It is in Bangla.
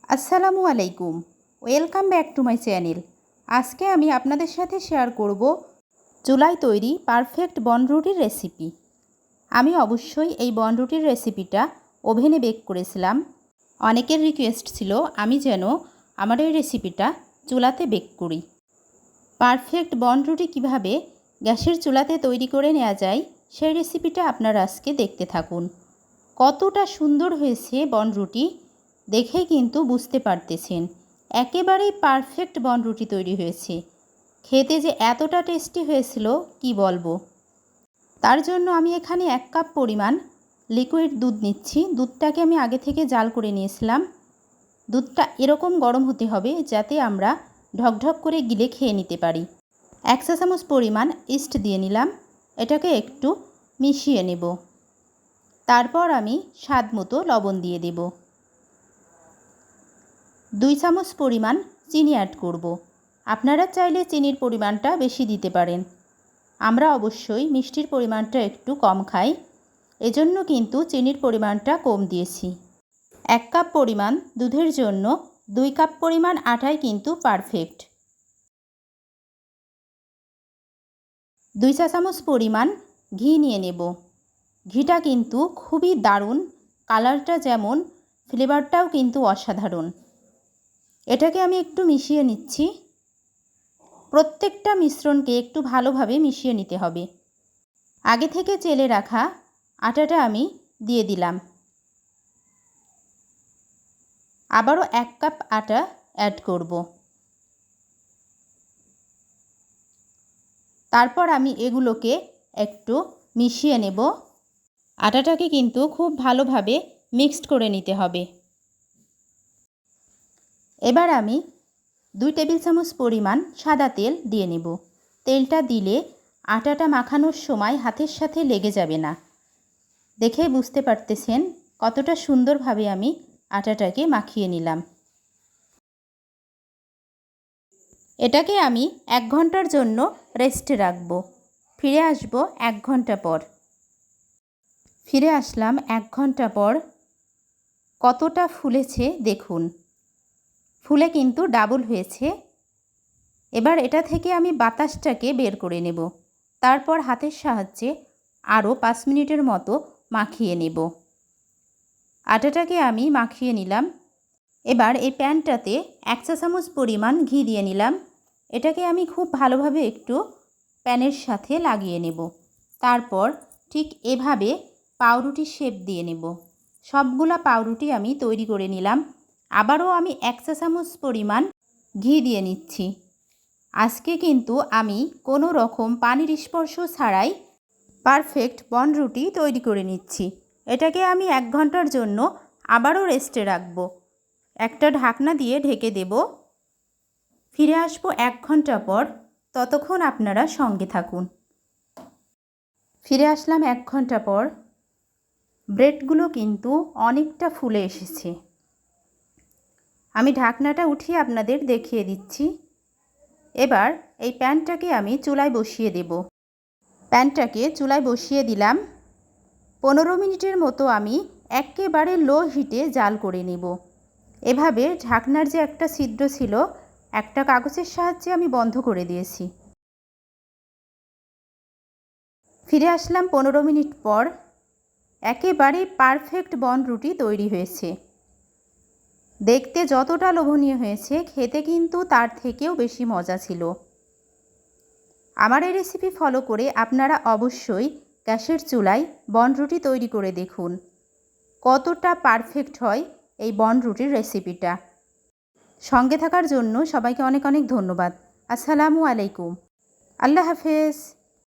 আসসালামু আলাইকুম, welcome back to my channel. আজকে আমি আপনাদের সাথে শেয়ার করব চুলায় তৈরি পারফেক্ট বনরুটির রেসিপি। আমি অবশ্যই এই বনরুটির রেসিপিটা ওভেনে বেক করেছিলাম। অনেকের রিকোয়েস্ট ছিল আমি যেন আমার এই রেসিপিটা চুলাতে বেক করি। পারফেক্ট বনরুটি কিভাবে গ্যাসের চুলাতে তৈরি করে নেওয়া যায় সেই রেসিপিটা আপনারা আজকে দেখতে থাকুন। কতটা সুন্দর হয়েছে বনরুটি দেখেই কিন্তু বুঝতে পারতেছেন, একেবারেই পারফেক্ট বনরুটি তৈরি হয়েছে। খেতে যে এতটা টেস্টি হয়েছিল কি বলবো। তার জন্য আমি এখানে 1 কাপ পরিমাণ লিকুইড দুধ নিচ্ছি। দুধটাকে আমি আগে থেকে জাল করে নিয়েছিলাম। দুধটা এরকম গরম হতে হবে যাতে আমরা ঢকঢক করে গিলে খেয়ে নিতে পারি। 1 চা চামচ পরিমাণ ইস্ট দিয়ে নিলাম। এটাকে একটু মিশিয়ে নেব। তারপর আমি স্বাদ মতো লবণ দিয়ে দেব। 2 চামচ পরিমাণ চিনি অ্যাড করব। আপনারা চাইলে চিনির পরিমাণটা বেশি দিতে পারেন। আমরা অবশ্যই মিষ্টির পরিমাণটা একটু কম খাই, এজন্য কিন্তু চিনির পরিমাণটা কম দিয়েছি। 1 কাপ পরিমাণ দুধের জন্য 2 কাপ পরিমাণ আটাই কিন্তু পারফেক্ট। 2 চা চামচ পরিমাণ ঘি নিয়ে নেব। ঘিটা কিন্তু খুবই দারুণ, কালারটা যেমন ফ্লেভারটাও কিন্তু অসাধারণ। এটাকে আমি একটু মিশিয়ে নিচ্ছি। প্রত্যেকটা মিশ্রণকে একটু ভালোভাবে মিশিয়ে নিতে হবে। আগে থেকে চেলে রাখা আটাটা আমি দিয়ে দিলাম। আবারও 1 কাপ আটা অ্যাড করব। তারপর আমি এগুলোকে একটু মিশিয়ে নেব। আটাটাকে কিন্তু খুব ভালোভাবে মিক্সড করে নিতে হবে। এবার আমি 2 টেবিল চামচ পরিমাণ সাদা তেল দিয়ে নেব। তেলটা দিলে আটাটা মাখানোর সময় হাতের সাথে লেগে যাবে না। দেখে বুঝতে পারতেছেন কতটা সুন্দরভাবে আমি আটাটাকে মাখিয়ে নিলাম। এটাকে আমি 1 ঘন্টার জন্য রেস্টে রাখব। ফিরে আসব 1 ঘন্টা পর। ফিরে আসলাম 1 ঘন্টা পর। কতটা ফুলেছে দেখুন, ফুলে কিন্তু ডাবল হয়েছে। এবার এটা থেকে আমি বাতাসটাকে বের করে নেব। তারপর হাতের সাহায্যে আরও 5 মিনিটের মতো মাখিয়ে নেব। আটাটাকে আমি মাখিয়ে নিলাম। এবার এই প্যানটাতে 1 চা চামচ পরিমাণ ঘি দিয়ে নিলাম। এটাকে আমি খুব ভালোভাবে একটু প্যানের সাথে লাগিয়ে নেব। তারপর ঠিক এভাবে পাউরুটির শেপ দিয়ে নেব। সবগুলা পাউরুটি আমি তৈরি করে নিলাম। আবারও আমি 1 চা চামচ পরিমাণ ঘি দিয়ে নিচ্ছি। আজকে কিন্তু আমি কোনো রকম পানির স্পর্শ ছাড়াই পারফেক্ট বনরুটি তৈরি করে নিচ্ছি। এটাকে আমি 1 ঘন্টার জন্য আবারও রেস্টে রাখব। একটা ঢাকনা দিয়ে ঢেকে দেব। ফিরে আসব 1 ঘন্টা পর। ততক্ষণ আপনারা সঙ্গে থাকুন। ফিরে আসলাম 1 ঘন্টা পর। ব্রেডগুলো কিন্তু অনেকটা ফুলে এসেছে। আমি ঢাকনাটা উঠিয়ে আপনাদের দেখিয়ে দিচ্ছি। এবার এই প্যানটাকে আমি চুলায় বসিয়ে দেব। প্যানটাকে চুলায় বসিয়ে দিলাম। 15 মিনিটের মতো আমি একেবারে লো হিটে জাল করে নেব। এভাবে ঢাকনার যে একটা ছিদ্র ছিল, একটা কাগজের সাহায্যে আমি বন্ধ করে দিয়েছি। ফিরে আসলাম 15 মিনিট পর। একেবারে পারফেক্ট বনরুটি তৈরি হয়েছে। দেখতে যতটা লোভনীয় হয়েছে, খেতে কিন্তু তার থেকেও বেশি মজা ছিল। আমার এই রেসিপি ফলো করে আপনারা অবশ্যই গ্যাসের চুলায় বনরুটি তৈরি করে দেখুন কতটা পারফেক্ট হয় এই বনরুটির রেসিপিটা। সঙ্গে থাকার জন্য সবাইকে অনেক অনেক ধন্যবাদ। আসসালামু আলাইকুম। আল্লাহ হাফেজ।